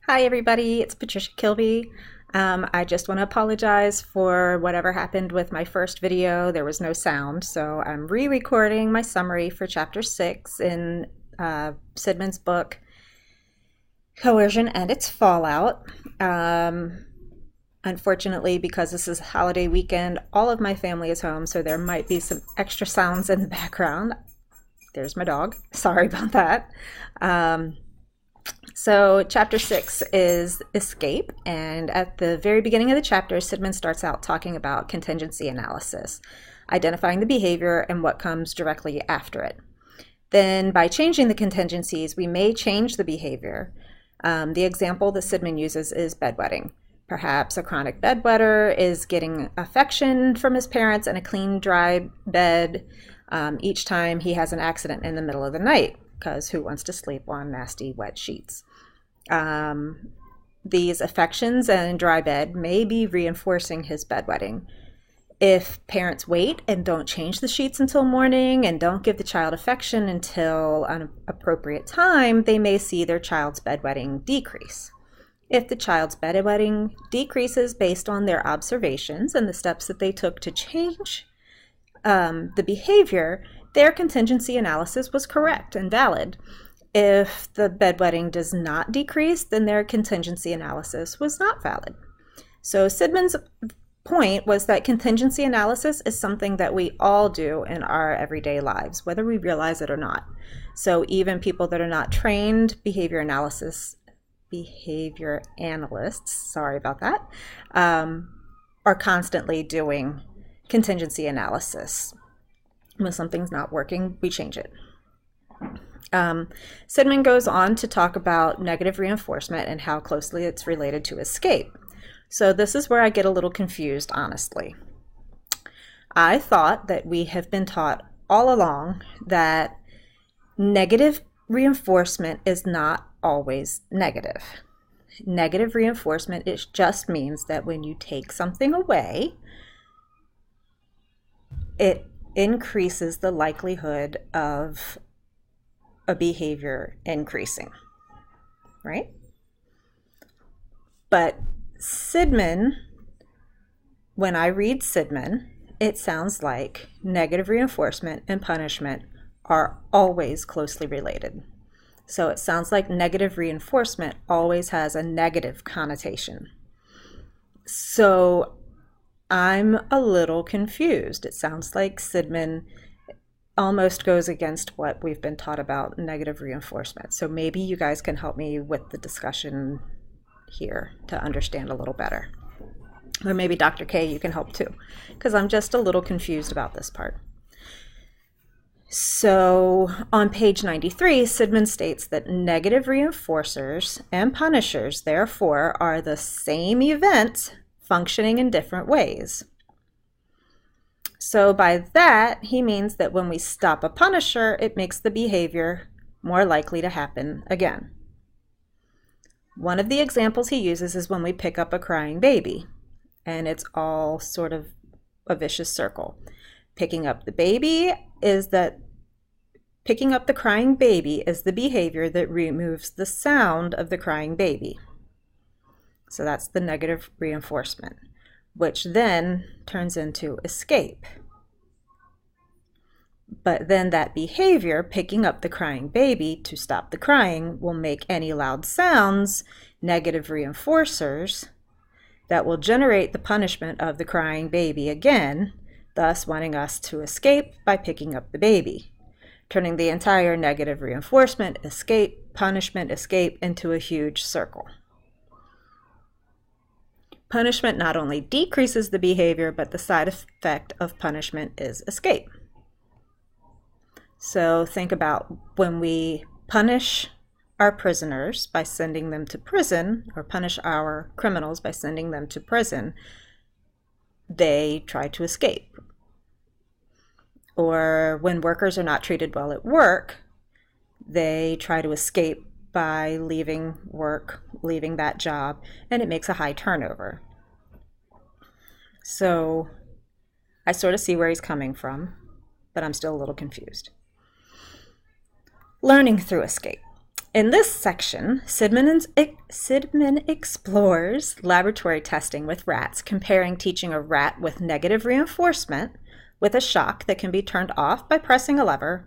Hi, everybody. It's Patricia Kilby. I just want to apologize for whatever happened with my first video. There was no sound, so I'm re-recording my summary for Chapter 6 in Sidman's book, Coercion and its Fallout. Unfortunately, because this is a holiday weekend, all of my family is home, so there might be some extra sounds in the background. There's my dog. Sorry about that. So chapter 6 is escape, and at the very beginning of the chapter, Sidman starts out talking about contingency analysis, identifying the behavior and what comes directly after it. Then by changing the contingencies, we may change the behavior. The example that Sidman uses is bedwetting. Perhaps a chronic bedwetter is getting affection from his parents and a clean, dry bed each time he has an accident in the middle of the night, because who wants to sleep on nasty, wet sheets? These affections and dry bed may be reinforcing his bedwetting. If parents wait and don't change the sheets until morning and don't give the child affection until an appropriate time, they may see their child's bedwetting decrease. If the child's bedwetting decreases based on their observations and the steps that they took to change the behavior, their contingency analysis was correct and valid. If the bedwetting does not decrease, then their contingency analysis was not valid. So Sidman's point was that contingency analysis is something that we all do in our everyday lives, whether we realize it or not. So even people that are not trained behavior analysts, sorry about that, are constantly doing contingency analysis. When something's not working, we change it. Sidman goes on to talk about negative reinforcement and how closely it's related to escape. So this is where I get a little confused, honestly. I thought that we have been taught all along that negative reinforcement is not always negative. Negative reinforcement, it just means that when you take something away, it increases the likelihood of a behavior increasing, right? But Sidman, when I read Sidman, it sounds like negative reinforcement and punishment are always closely related. So it sounds like negative reinforcement always has a negative connotation. So I'm a little confused. It sounds like Sidman almost goes against what we've been taught about negative reinforcement. So maybe you guys can help me with the discussion here to understand a little better. Or maybe Dr. K, you can help too, because I'm just a little confused about this part. So on page 93, Sidman states that negative reinforcers and punishers, therefore, are the same event functioning in different ways. So by that, he means that when we stop a punisher, it makes the behavior more likely to happen again. One of the examples he uses is when we pick up a crying baby, and it's all sort of a vicious circle. Picking up the crying baby is the behavior that removes the sound of the crying baby. So that's the negative reinforcement, which then turns into escape. But then that behavior, picking up the crying baby to stop the crying, will make any loud sounds negative reinforcers that will generate the punishment of the crying baby again, thus wanting us to escape by picking up the baby, turning the entire negative reinforcement, escape, punishment, escape into a huge circle. Punishment not only decreases the behavior, but the side effect of punishment is escape. So think about when we punish our prisoners by sending them to prison, or punish our criminals by sending them to prison, they try to escape. Or when workers are not treated well at work, they try to escape by leaving work, leaving that job, and it makes a high turnover. So I sort of see where he's coming from, but I'm still a little confused. Learning through escape. In this section, Sidman explores laboratory testing with rats, comparing teaching a rat with negative reinforcement with a shock that can be turned off by pressing a lever.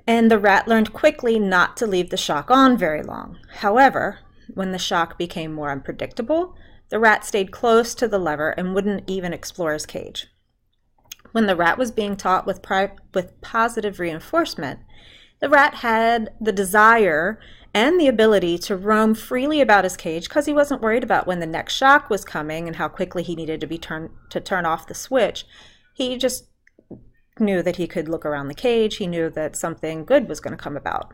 And the rat learned quickly not to leave the shock on very long. However, when the shock became more unpredictable, the rat stayed close to the lever and wouldn't even explore his cage. When the rat was being taught with positive reinforcement, the rat had the desire and the ability to roam freely about his cage because he wasn't worried about when the next shock was coming and how quickly he needed to turn off the switch. He just knew that he could look around the cage. He knew that something good was going to come about.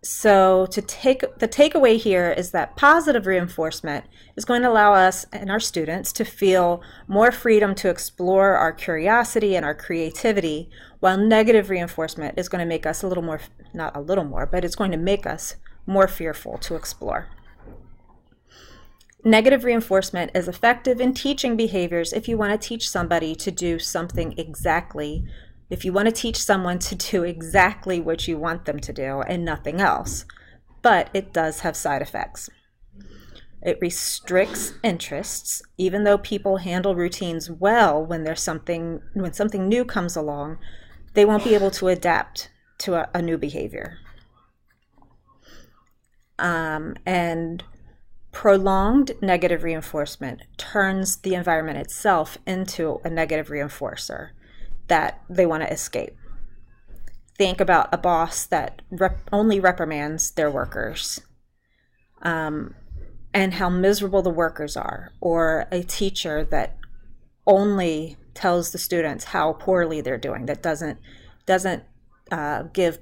So the takeaway here is that positive reinforcement is going to allow us and our students to feel more freedom to explore our curiosity and our creativity, while negative reinforcement is going to make us but it's going to make us more fearful to explore. Negative reinforcement is effective in teaching behaviors if you want to teach somebody to do something exactly. If you want to teach someone to do exactly what you want them to do and nothing else, but it does have side effects. It restricts interests, even though people handle routines well when something new comes along, they won't be able to adapt to a new behavior. And prolonged negative reinforcement turns the environment itself into a negative reinforcer that they want to escape. Think about a boss that only reprimands their workers, and how miserable the workers are, or a teacher that only tells the students how poorly they're doing, that doesn't give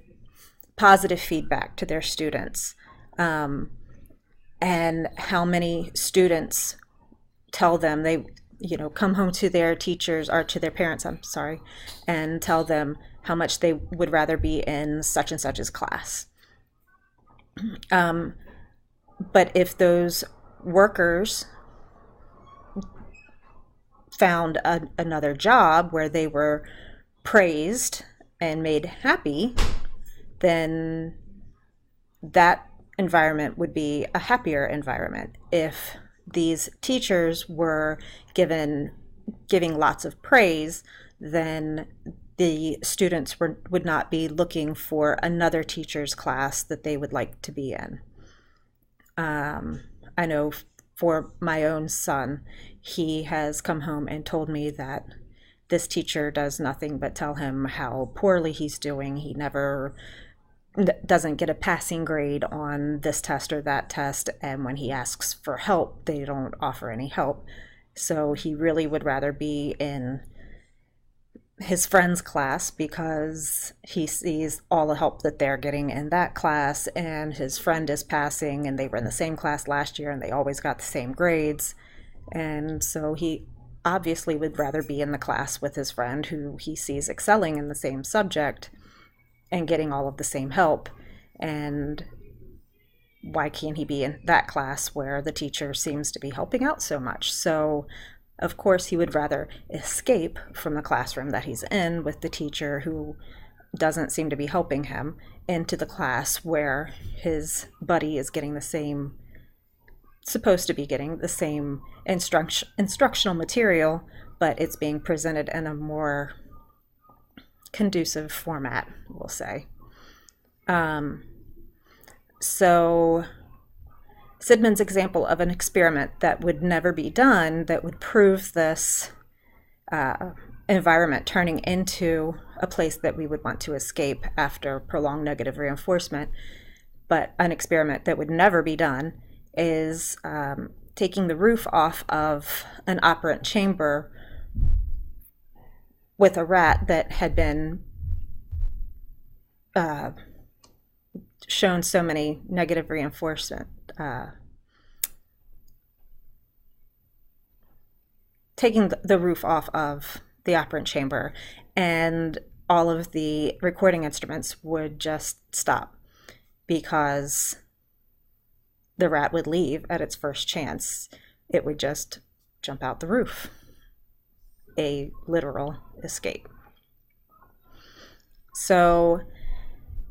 positive feedback to their students, and how many students tell them come home to their teachers or to their parents, and tell them how much they would rather be in such and such's class. But if those workers found another job where they were praised and made happy, then that environment would be a happier environment. If these teachers were giving lots of praise, then the students would not be looking for another teacher's class that they would like to be in. I know for my own son, he has come home and told me that this teacher does nothing but tell him how poorly he's doing. He never doesn't get a passing grade on this test or that test, and when he asks for help, they don't offer any help. So he really would rather be in his friend's class because he sees all the help that they're getting in that class, and his friend is passing, and they were in the same class last year and they always got the same grades. And so he obviously would rather be in the class with his friend who he sees excelling in the same subject and getting all of the same help. And why can't he be in that class where the teacher seems to be helping out so much? So of course he would rather escape from the classroom that he's in with the teacher who doesn't seem to be helping him, into the class where his buddy is getting supposed to be getting the same instructional material, but it's being presented in a more conducive format, we'll say. So Sidman's example of an experiment that would never be done, that would prove this environment turning into a place that we would want to escape after prolonged negative reinforcement, but an experiment that would never be done, is taking the roof off of an operant chamber with a rat that had been shown so many negative reinforcement. Taking the roof off of the operant chamber, and all of the recording instruments would just stop because the rat would leave at its first chance. It would just jump out the roof. A literal escape. So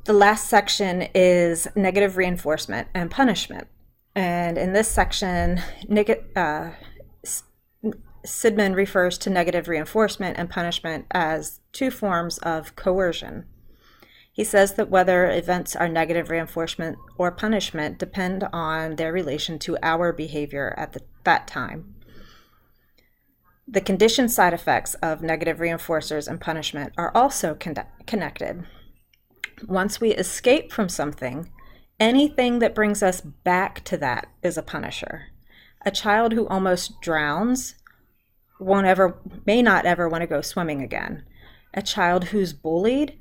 The last section is negative reinforcement and punishment. And in this section, Sidman refers to negative reinforcement and punishment as two forms of coercion. He says that whether events are negative reinforcement or punishment depend on their relation to our behavior at that time. The conditioned side effects of negative reinforcers and punishment are also connected. Once we escape from something, anything that brings us back to that is a punisher. A child who almost drowns may not ever want to go swimming again. A child who's bullied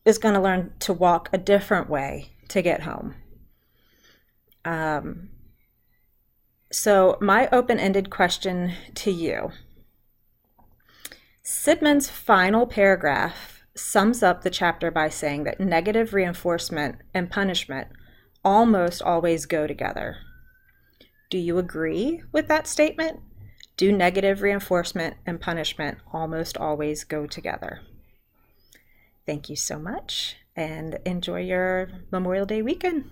is going to learn to walk a different way to get home. So my open-ended question to you. Sidman's final paragraph sums up the chapter by saying that negative reinforcement and punishment almost always go together. Do you agree with that statement? Do negative reinforcement and punishment almost always go together? Thank you so much, and enjoy your Memorial Day weekend.